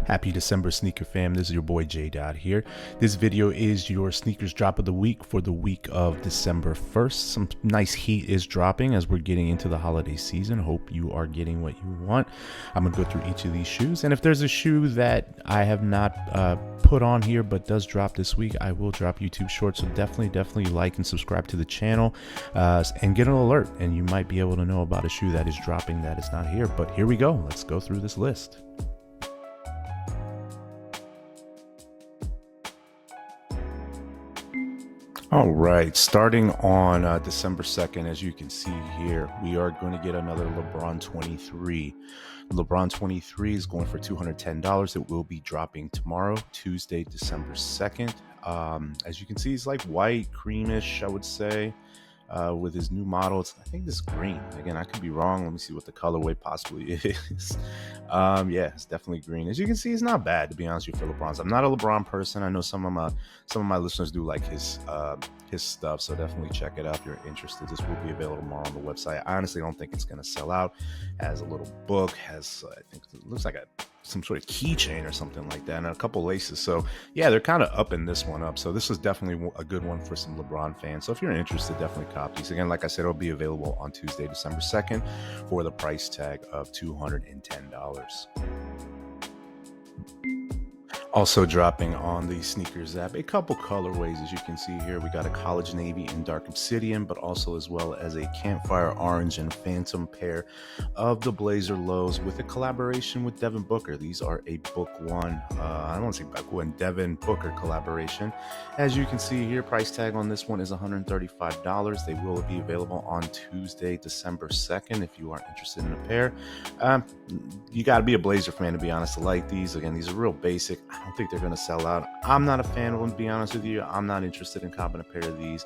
Happy December, sneaker fam. This is your boy J Dot here. This video is your sneakers drop of the week for the week of December 1st. Some nice heat is dropping as we're getting into the holiday season. Hope you are getting what you want. I'm gonna go through each of these shoes, and if there's a shoe that I have not put on here but does drop this week, I will drop YouTube shorts. So definitely like and subscribe to the channel and get an alert, and you might be able to know about a shoe that is dropping that is not here. But here we go. Let's go through this list. All right, starting on December 2nd, as you can see here, we are going to get another LeBron 23. LeBron 23 is going for $210. It will be dropping tomorrow, Tuesday, December 2nd. As you can see, it's like white, creamish, I would say. With his new model, I think this is green. Again, I could be wrong. Let me see what the colorway possibly is. Yeah, it's definitely green. As you can see, it's not bad, to be honest with you, for LeBron's. I'm not a LeBron person. I know some of my listeners do like his stuff, so definitely check it out if you're interested. This will be available tomorrow on the website. I honestly don't think it's gonna sell out. Has a little book, has I think it looks like some sort of keychain or something like that, and a couple laces. So yeah, they're kind of upping this one up. So this is definitely a good one for some LeBron fans. So if you're interested, definitely cop these. Again, like I said, it'll be available on Tuesday, December 2nd for the price tag of $210. Also dropping on the sneakers app, a couple colorways. As you can see here, we got a college navy and dark obsidian, but also as well as a campfire orange and phantom pair of the blazer lows with a collaboration with Devin Booker. These are a book one, I don't want to say book one, Devin Booker collaboration. As you can see here, price tag on this one is $135. They will be available on Tuesday, December 2nd. If you are interested in a pair, you got to be a blazer fan, to be honest, to like these. Again, these are real basic. I don't think they're going to sell out. I'm not a fan of them, to be honest with you. I'm not interested in copping a pair of these.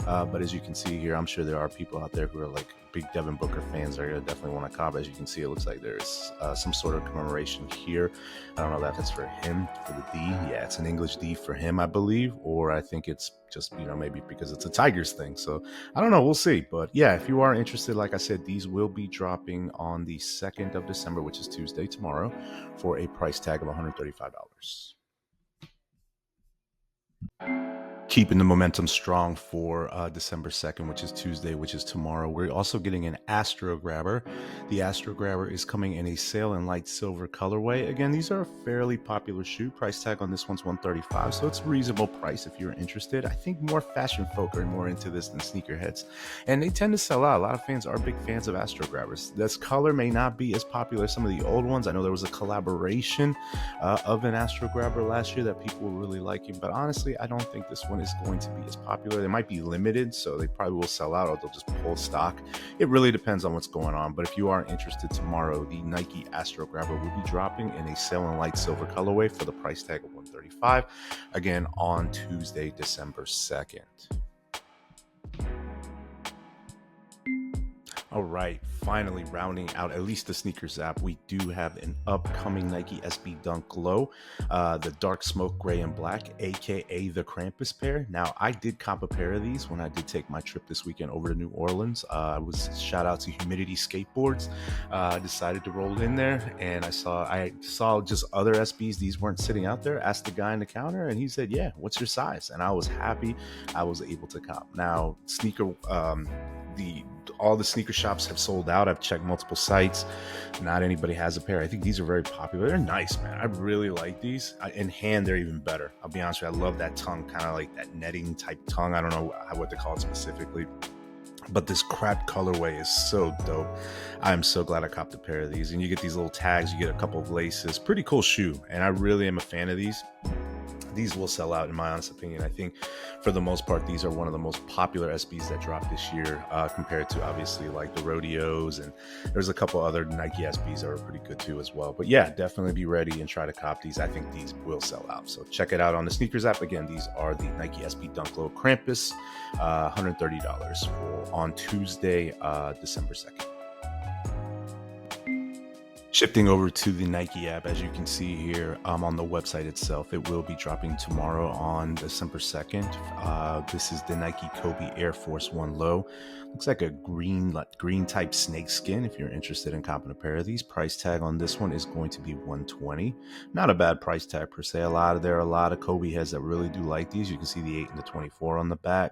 But as you can see here, I'm sure there are people out there who are like big Devin Booker fans that are going to definitely want to cop. As you can see, it looks like there's some sort of commemoration here. I don't know if that's for him, for the D. Yeah, it's an English D for him, I believe. Or I think it's just, maybe because it's a Tigers thing. So I don't know. We'll see. But yeah, if you are interested, like I said, these will be dropping on the 2nd of December, which is Tuesday, tomorrow, for a price tag of $135. Keeping the momentum strong for December 2nd, which is Tuesday, which is tomorrow. We're also getting an Astro Grabber. The Astro Grabber is coming in a sail and light silver colorway. Again, these are a fairly popular shoe. Price tag on this one's $135, so it's a reasonable price if you're interested. I think more fashion folk are more into this than sneakerheads, and they tend to sell out. A lot of fans are big fans of Astro Grabbers. This color may not be as popular as some of the old ones. I know there was a collaboration of an Astro Grabber last year that people were really liking, but honestly, I don't think this one is going to be as popular. They might be limited, so they probably will sell out, or they'll just pull stock. It really depends on what's going on. But if you are interested, tomorrow the Nike Astro Grabber will be dropping in a sail and light silver colorway for the price tag of $135, again on Tuesday, December 2nd. All right, finally rounding out at least the sneakers app, we do have an upcoming Nike SB Dunk Low, the dark smoke gray and black, aka the Krampus pair. Now, I did cop a pair of these when I did take my trip this weekend over to New Orleans. Shout out to Humidity Skateboards. I decided to roll in there, and I saw just other SBs. These weren't sitting out there. Asked the guy in the counter, and he said, "Yeah, what's your size?" And I was happy I was able to cop. Now, all the sneaker shops have sold out. I've checked multiple sites. Not anybody has a pair. I think these are very popular. They're nice, man. I really like these. In hand, they're even better. I'll be honest with you. I love that tongue, kind of like that netting type tongue. I don't know what they call it specifically, but this crap colorway is so dope. I'm so glad I copped a pair of these. And you get these little tags. You get a couple of laces. Pretty cool shoe. And I really am a fan of these. These will sell out, in my honest opinion. I think for the most part, these are one of the most popular SBs that dropped this year, compared to obviously like the Rodeos, and there's a couple other Nike SBs that are pretty good too as well. But yeah, definitely be ready and try to cop these. I think these will sell out. So check it out on the sneakers app. Again, these are the Nike SB Dunk Low Krampus, $130 on Tuesday, December 2nd. Shifting over to the Nike app, as you can see here on the website itself, it will be dropping tomorrow on December 2nd. This is the Nike Kobe Air Force One Low. Looks like a green type snake skin. If you're interested in copping a pair of these, price tag on this one is going to be $120. Not a bad price tag per se. There are a lot of Kobe heads that really do like these. You can see the 8 and the 24 on the back.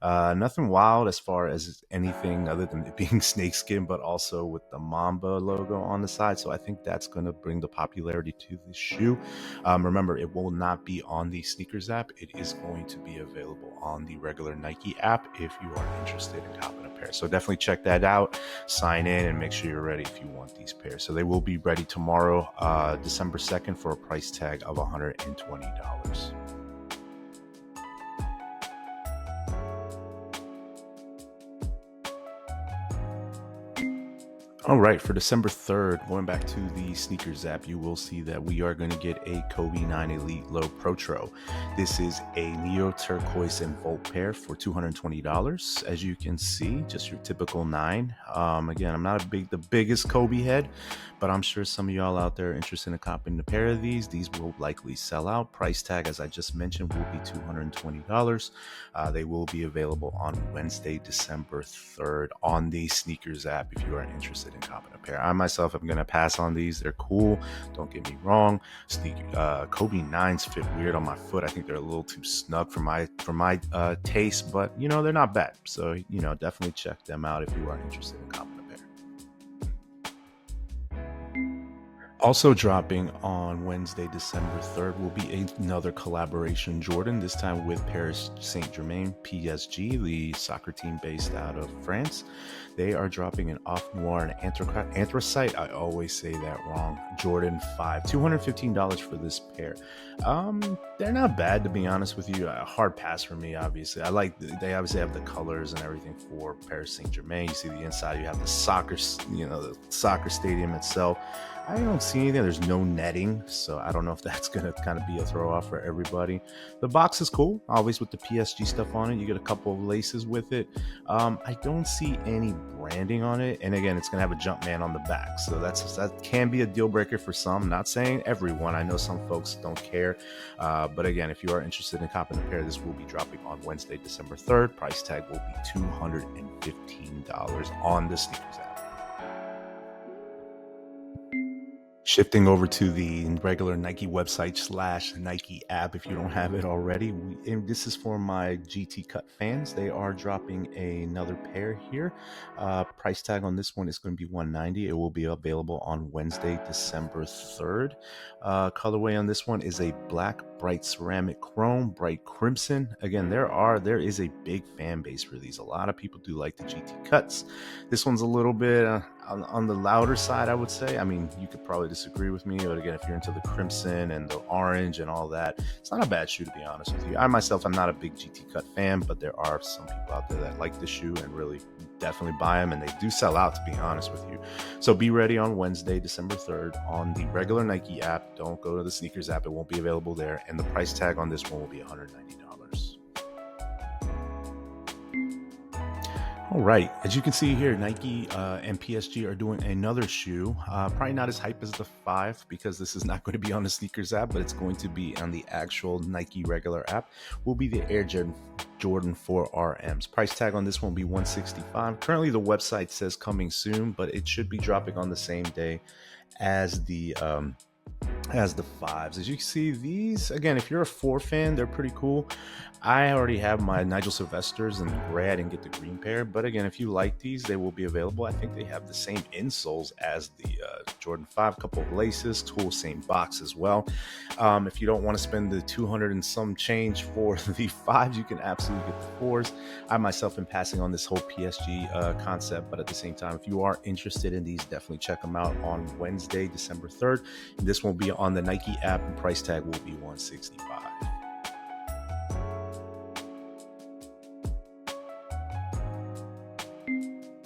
Nothing wild as far as anything other than it being snakeskin, but also with the Mamba logo on the side. So I think that's going to bring the popularity to the shoe. Remember, it will not be on the sneakers app. It is going to be available on the regular Nike app if you are interested in copping a pair. So definitely check that out, sign in, and make sure you're ready if you want these pairs. So they will be ready tomorrow, December 2nd, for a price tag of $120. All right, for December 3rd, going back to the sneakers app, you will see that we are going to get a Kobe 9 Elite Low Protro. This is a Neo Turquoise and Volt pair for $220. As you can see, just your typical 9. Again, I'm not the biggest Kobe head, but I'm sure some of y'all out there are interested in copying a pair of these. These will likely sell out. Price tag, as I just mentioned, will be $220. They will be available on Wednesday, December 3rd on the sneakers app if you are interested in copping a pair. I myself am going to pass on these. They're cool. Don't get me wrong. Kobe 9s fit weird on my foot. I think they're a little too snug for my taste, but they're not bad. So definitely check them out if you are interested in copping a pair. Also dropping on Wednesday, December 3rd, will be another collaboration Jordan, this time with Paris Saint-Germain, PSG, the soccer team based out of France. They are dropping an Off Noir and Anthracite, I always say that wrong, Jordan 5. $215 for this pair. They're not bad, to be honest with you. A hard pass for me, obviously. They obviously have the colors and everything for Paris Saint-Germain. You see the inside, you have the soccer stadium itself. I don't see anything. There's no netting, so I don't know if that's going to kind of be a throw off for everybody. The box is cool, always with the PSG stuff on it. You get a couple of laces with it. I don't see any branding on it, and again, it's going to have a Jumpman on the back, so that can be a deal breaker for some. Not saying everyone. I know some folks don't care, but again, if you are interested in copping a pair, this will be dropping on Wednesday, December 3rd. Price tag will be $215 on the sneakers app. Shifting over to the regular Nike website / Nike app, if you don't have it already, and this is for my GT Cut fans. They are dropping another pair here. Price tag on this one is going to be $190. It will be available on Wednesday, December 3rd. Colorway on this one is a black, bright ceramic chrome, bright crimson. Again, there is a big fan base for these. A lot of people do like the GT Cuts. This one's a little bit on the louder side, I would say. I mean, you could probably disagree with me, but again, if you're into the crimson and the orange and all that, it's not a bad shoe, to be honest with you. I myself, I'm not a big GT Cut fan, but there are some people out there that like the shoe and really definitely buy them, and they do sell out, to be honest with you. So be ready on Wednesday, December 3rd on the regular Nike app. Don't go to the sneakers app. It won't be available there, and the price tag on this one will be $190. All right, as you can see here, Nike and PSG are doing another shoe. Probably not as hype as the 5 because this is not going to be on the sneakers app, but it's going to be on the actual Nike regular app. Will be the Air Jordan 4 RMs. Price tag on this one will be $165. Currently, the website says coming soon, but it should be dropping on the same day as the 5s. As you can see, these, again, if you're a 4 fan, they're pretty cool. I already have my Nigel Sylvesters in gray. I didn't get the green pair, but again, if you like these, they will be available. I think they have the same insoles as the Jordan 5, couple of laces, cool, same box as well. If you don't want to spend the 200 and some change for the 5s, you can absolutely get the 4s. I myself am passing on this whole PSG concept, but at the same time, if you are interested in these, definitely check them out on Wednesday, December 3rd. This will be on the Nike app, and price tag will be $165.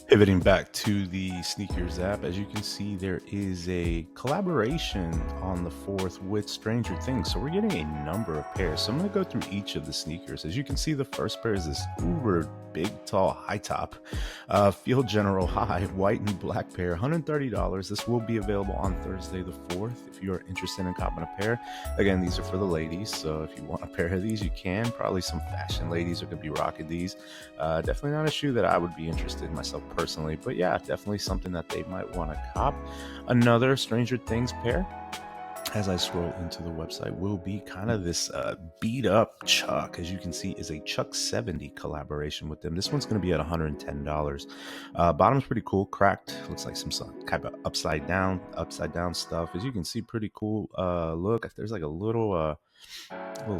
Pivoting back to the sneakers app, as you can see, there is a collaboration on the 4th with Stranger Things. So we're getting a number of pairs. So I'm going to go through each of the sneakers. As you can see, the first pair is this uber big, tall, high top Field General High white and black pair, $130. This will be available on Thursday the 4th if you are interested in copping a pair. Again, these are for the ladies. So if you want a pair of these, you can. Probably some fashion ladies are going to be rocking these. Definitely not a shoe that I would be interested in myself personally, but yeah, definitely something that they might want to cop. Another Stranger Things pair, as I scroll into the website, will be kind of this beat up Chuck. As you can see, is a Chuck 70 collaboration with them. This one's going to be at $110. Bottom's pretty cool, cracked. Looks like some kind of upside down stuff. As you can see, pretty cool look. There's like a little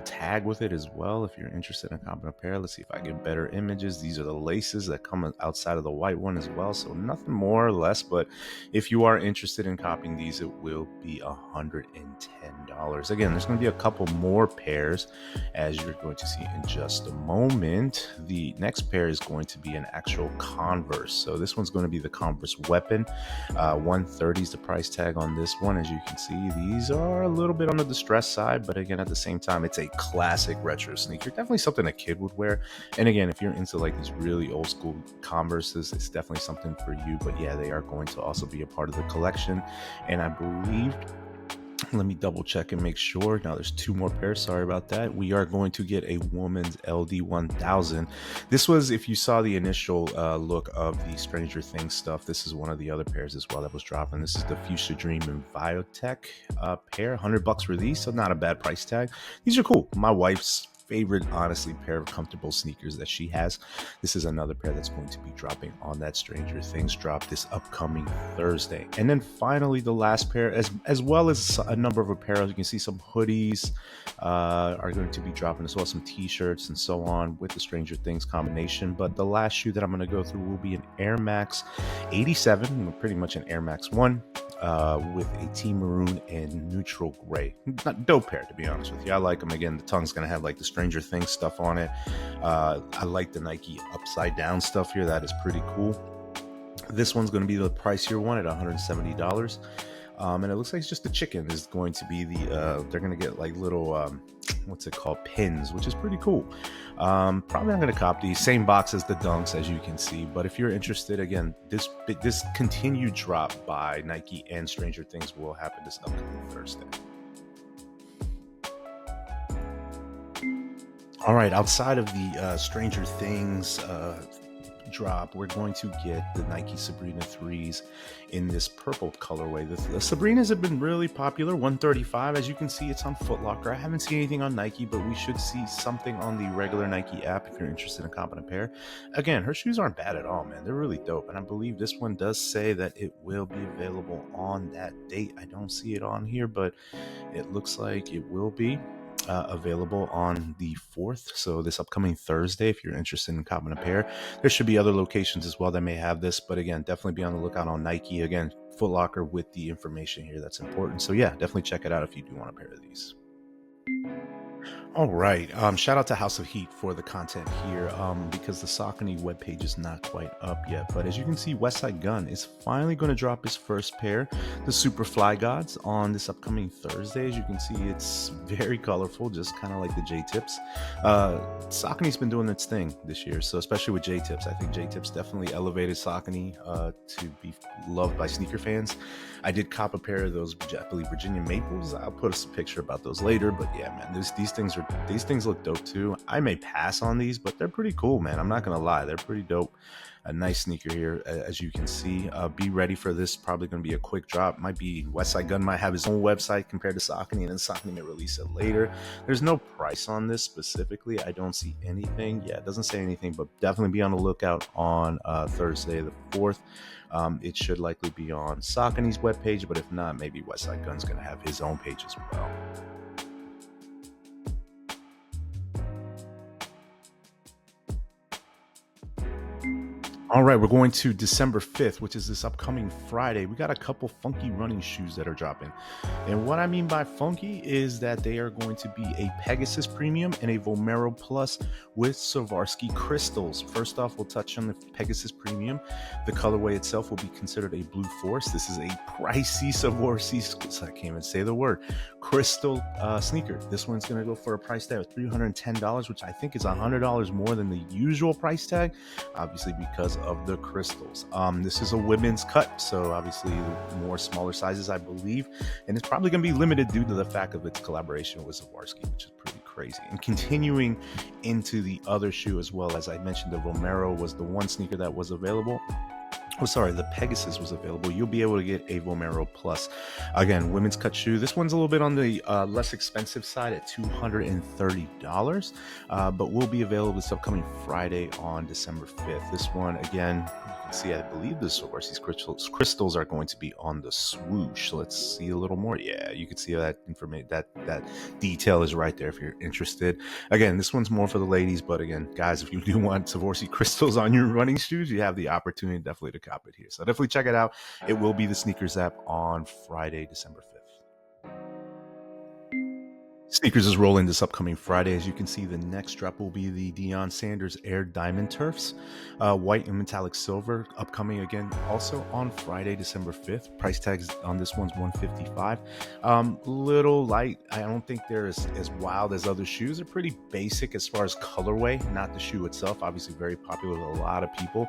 tag with it as well if you're interested in copping a pair. Let's see if I get better images. These are the laces that come outside of the white one as well, so nothing more or less, but if you are interested in copying these, it will be $110. Again, there's going to be a couple more pairs, as you're going to see in just a moment. The next pair is going to be an actual Converse, so this one's going to be the Converse Weapon. $130 is the price tag on this one. As you can see, these are a little bit on the distressed side, but again, at the same time, it's a classic retro sneaker. Definitely something a kid would wear. And again, if you're into like these really old school Converses, it's definitely something for you. But yeah, they are going to also be a part of the collection. And I believe, let me double check and make sure. Now there's two more pairs. Sorry about that. We are going to get a woman's LD1000. This was, if you saw the initial look of the Stranger Things stuff, this is one of the other pairs as well that was dropping. This is the Fuchsia Dream and Biotech pair. $100 for these, so not a bad price tag. These are cool. My wife's favorite, honestly, pair of comfortable sneakers that she has. This is another pair that's going to be dropping on that Stranger Things drop this upcoming Thursday. And then finally, the last pair, as well as a number of apparel. You can see some hoodies are going to be dropping as well, some t-shirts and so on with the Stranger Things combination. But the last shoe that I'm going to go through will be an Air Max 87, pretty much an Air Max 1. With a tea maroon and neutral gray. Not dope pair, to be honest with you. I like them. Again, the tongue's going to have like the Stranger Things stuff on it. I like the Nike upside down stuff here. That is pretty cool. This one's going to be the pricier one at $170. And it looks like it's just the chicken is going to be they're going to get like little, what's it called? Pins, which is pretty cool. Probably not going to cop these. Same box as the Dunks, as you can see. But if you're interested, again, this continued drop by Nike and Stranger Things will happen this upcoming Thursday. All right, outside of the Stranger Things drop, we're going to get the Nike Sabrina 3s in this purple colorway. The Sabrinas have been really popular. $135, as you can see, it's on Foot Locker. I haven't seen anything on Nike, but we should see something on the regular Nike app if you're interested in copping a pair. Again, her shoes aren't bad at all, man. They're really dope, and I believe this one does say that it will be available on that date. I don't see it on here, but it looks like it will be available on the 4th, so this upcoming Thursday. If you're interested in copping a pair, there should be other locations as well that may have this, but again, definitely be on the lookout on Nike. Again, Foot Locker with the information here that's important. So yeah, definitely check it out if you do want a pair of these. All right. Shout out to House of Heat for the content here, because the Saucony webpage is not quite up yet. But as you can see, Westside Gunn is finally going to drop his first pair, the Super Fly Gods, on this upcoming Thursday. As you can see, it's very colorful, just kind of like the J-Tips. Saucony's been doing its thing this year, so especially with J-Tips. I think J-Tips definitely elevated Saucony to be loved by sneaker fans. I did cop a pair of those, I believe, Virginia Maples. I'll put a picture about those later. But yeah, man, these things look dope too. I may pass on these, but they're pretty cool, man. I'm not gonna lie, they're pretty dope. A nice sneaker here, as you can see. Be ready for this. Probably going to be a quick drop. Might be Westside Gunn might have his own website compared to Saucony, and then Saucony may release it later. There's no price on this specifically. I don't see anything. Yeah, it doesn't say anything, but definitely be on the lookout on Thursday the 4th. It should likely be on Saucony's webpage, but if not, maybe Westside Gunn's going to have his own page as well. All right, we're going to December 5th, which is this upcoming Friday. We got a couple funky running shoes that are dropping. And what I mean by funky is that they are going to be a Pegasus Premium and a Vomero Plus with Swarovski crystals. First off, we'll touch on the Pegasus Premium. The colorway itself will be considered a Blue Force. This is a pricey Swarovski, I can't even say the word, crystal sneaker. This one's going to go for a price tag of $310, which I think is $100 more than the usual price tag, obviously because of the crystals. This is a women's cut, so obviously more smaller sizes, I believe, and it's probably going to be limited due to the fact of its collaboration with Swarovski, which is pretty crazy. And continuing into the other shoe as well, as I mentioned, the Vomero was the one sneaker that was available. Oh, sorry, the Pegasus was available. You'll be able to get a Vomero Plus. Again, women's cut shoe. This one's a little bit on the less expensive side at $230, but will be available this upcoming Friday on December 5th. This one, again, you can see, I believe the Swarovski crystals are going to be on the swoosh. Let's see a little more. Yeah, you can see that information, that detail is right there if you're interested. Again, this one's more for the ladies, but again, guys, if you do want Swarovski crystals on your running shoes, you have the opportunity definitely to cop it here. So definitely check it out. It will be the Sneakers app on Friday, December 5th. Sneakers is rolling this upcoming Friday. As you can see, the next drop will be the Deion Sanders Air Diamond Turfs, white and metallic silver, upcoming again also on Friday, December 5th. Price tags on this one's $155. Little light. I don't think they're as wild as other shoes. They're pretty basic as far as colorway, not the shoe itself. Obviously very popular with a lot of people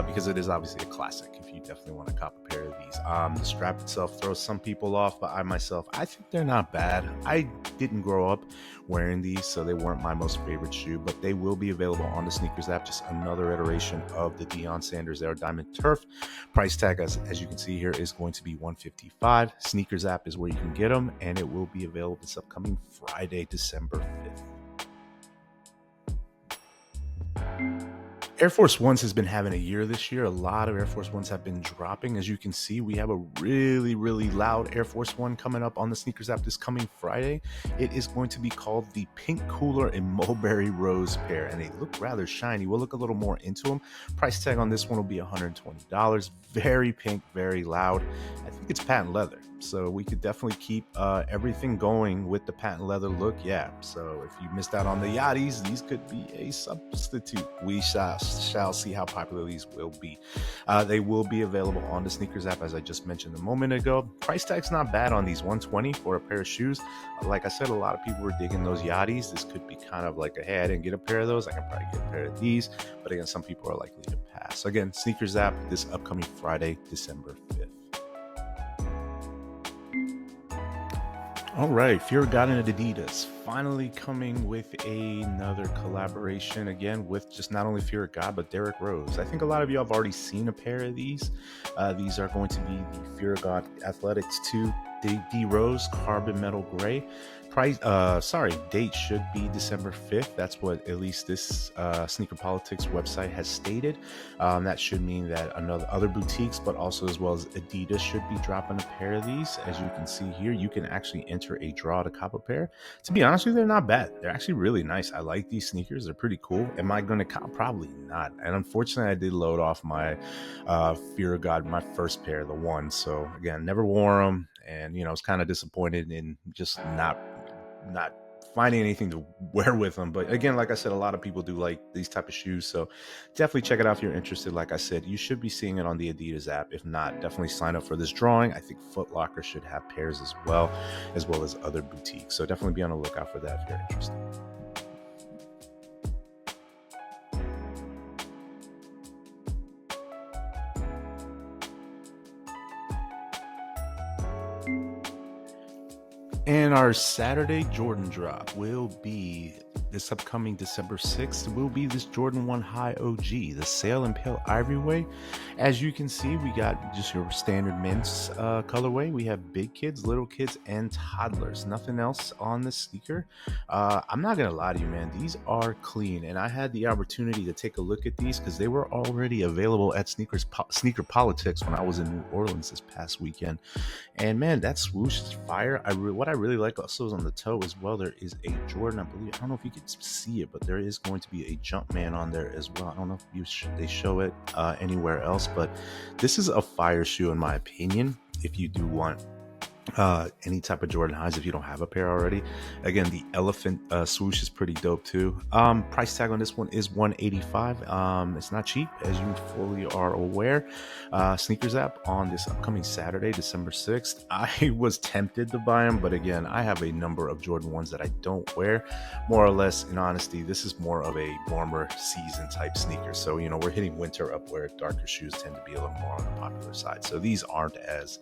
because it is obviously a classic. If you definitely want to cop a pair of these, the strap itself throws some people off, but I think they're not bad. I didn't grow up wearing these, so they weren't my most favorite shoe, but they will be available on the Sneakers app. Just another iteration of the Deion Sanders Air Diamond Turf. Price tag, as you can see here, is going to be $155. Sneakers app is where you can get them, and it will be available this upcoming Friday, December 5th. Air Force Ones has been having a year this year. A lot of Air Force Ones have been dropping. As you can see, we have a really, really loud Air Force One coming up on the Sneakers app this coming Friday. It is going to be called the Pink Cooler and Mulberry Rose pair, and they look rather shiny. We'll look a little more into them. Price tag on this one will be $120. Very pink, very loud. I think it's patent leather, so we could definitely keep everything going with the patent leather look. Yeah, so if you missed out on the Yachties, these could be a substitute. We shall see how popular these will be. They will be available on the Sneakers app, as I just mentioned a moment ago. Price tag's not bad on these, $120 for a pair of shoes. Like I said, a lot of people were digging those Yachties. This could be kind of like, hey, I didn't get a pair of those, I can probably get a pair of these. But again, some people are likely to pass. So again, Sneakers app this upcoming Friday, December 5th. All right, Fear of God and Adidas finally coming with another collaboration, again with just not only Fear of God but Derrick Rose. I think a lot of you have already seen a pair of these. These are going to be the Fear of God Athletics 2 D Rose Carbon Metal Gray. Date should be December 5th. That's what at least this Sneaker Politics website has stated. That should mean that other boutiques, but also as well as Adidas, should be dropping a pair of these. As you can see here, you can actually enter a draw to cop a pair. To be honest with you, they're not bad. They're actually really nice. I like these sneakers. They're pretty cool. Am I going to cop? Probably not. And unfortunately, I did load off my Fear of God, my first pair, the one. So again, never wore them. And, I was kind of disappointed in just not finding anything to wear with them. But again, like I said, a lot of people do like these type of shoes. So definitely check it out if you're interested. Like I said, you should be seeing it on the Adidas app. If not, definitely sign up for this drawing. I think Foot Locker should have pairs as well as other boutiques. So definitely be on the lookout for that if you're interested. And our Saturday Jordan drop will be this upcoming December 6th. Will be this Jordan 1 High OG, the Sail and Pale Ivory Way. As you can see, we got just your standard men's colorway. We have big kids, little kids, and toddlers. Nothing else on the sneaker. I'm not gonna lie to you, man. These are clean, and I had the opportunity to take a look at these because they were already available at Sneaker Politics when I was in New Orleans this past weekend. And man, that swoosh is fire. What I really like also is on the toe as well. There is a Jordan, I believe. I don't know if you could see it, but there is going to be a Jumpman on there as well. I don't know if they show it anywhere else, but this is a fire shoe in my opinion. If you do want any type of Jordan highs, if you don't have a pair already. Again, the elephant swoosh is pretty dope too. Price tag on this one is $185. It's not cheap, as you fully are aware. Sneakers app on this upcoming Saturday, December 6th. I was tempted to buy them, but again, I have a number of Jordan 1s that I don't wear. More or less, in honesty, this is more of a warmer season type sneaker. So, you know, we're hitting winter up where darker shoes tend to be a little more on the popular side. So these aren't as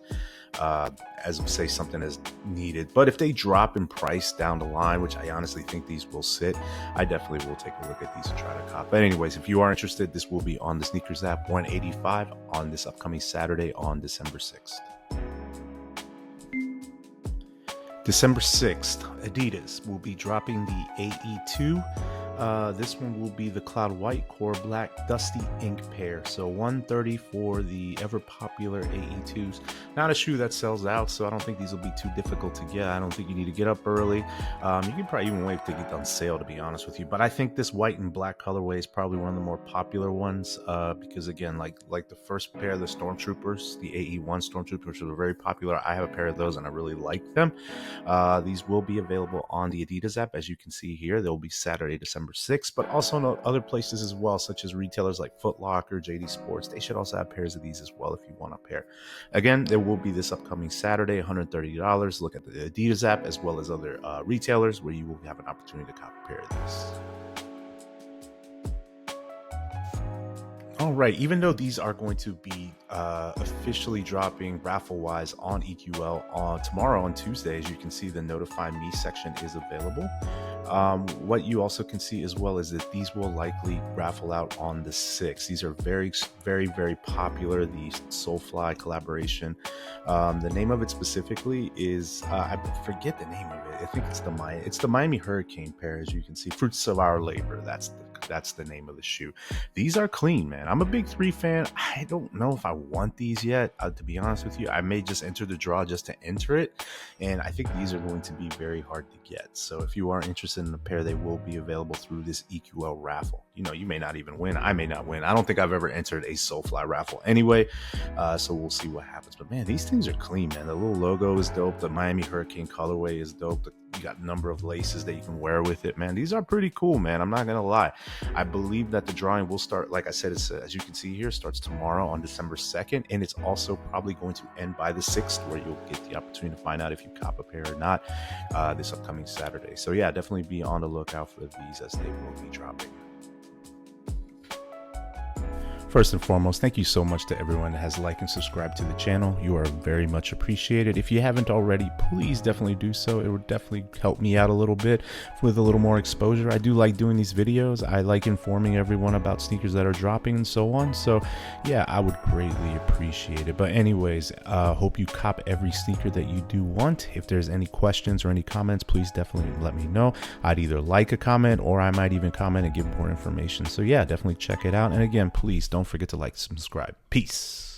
say something as needed, but if they drop in price down the line, which I honestly think these will sit, I definitely will take a look at these and try to cop. But anyways, if you are interested, this will be on the Sneakers app, $185 on this upcoming Saturday on December 6th. December 6th, Adidas will be dropping the AE2. This one will be the Cloud White Core Black Dusty Ink pair. So $130 for the ever popular AE2s. Not a shoe that sells out, so I don't think these will be too difficult to get. I don't think you need to get up early. You can probably even wait to get on sale, to be honest with you. But I think this white and black colorway is probably one of the more popular ones because again, like the first pair of the Stormtroopers, the AE1 Stormtroopers were very popular. I have a pair of those and I really like them. These will be available on the Adidas app, as you can see here. They'll be Saturday, December 6th, but also in other places as well, such as retailers like Foot Locker, JD Sports. They should also have pairs of these as well if you want a pair. Again, there will be this upcoming Saturday, $130. Look at the Adidas app as well as other retailers where you will have an opportunity to cop a pair of these. All right, even though these are going to be officially dropping raffle-wise on EQL tomorrow on Tuesday, as you can see, the Notify Me section is available. What you also can see as well is that these will likely raffle out on the 6th. These are very, very, very popular, the Soulfly collaboration. The name of it specifically is, I forget the name of it. I think it's the Miami Hurricane pair, as you can see. Fruits of Our Labor, that's the name of the shoe. These are clean, man. I'm a big 3 fan. I don't know if I want these yet, to be honest with you. I may just enter the draw just to enter it, and I think these are going to be very hard to get. So if you are interested in a pair, they will be available through this EQL raffle. You know, you may not even win. I may not win. I don't think I've ever entered a Soulfly raffle anyway, so we'll see what happens. But man, these things are clean, man. The little logo is dope. The Miami Hurricane colorway is dope. You got a number of laces that you can wear with it, man. These are pretty cool, man. I'm not gonna lie. I believe that the drawing will start, like I said, as you can see here, starts tomorrow on December 2nd, and it's also probably going to end by the 6th, where you'll get the opportunity to find out if you cop a pair or not this upcoming Saturday. So yeah, definitely be on the lookout for these as they will be dropping. First and foremost, thank you so much to everyone that has liked and subscribed to the channel. You are very much appreciated. If you haven't already, please definitely do so. It would definitely help me out a little bit with a little more exposure. I do like doing these videos. I like informing everyone about sneakers that are dropping and so on. So yeah, I would greatly appreciate it. But anyways, hope you cop every sneaker that you do want. If there's any questions or any comments, please definitely let me know. I'd either like a comment or I might even comment and give more information. So yeah, definitely check it out. And again, please don't forget to like and subscribe. Peace.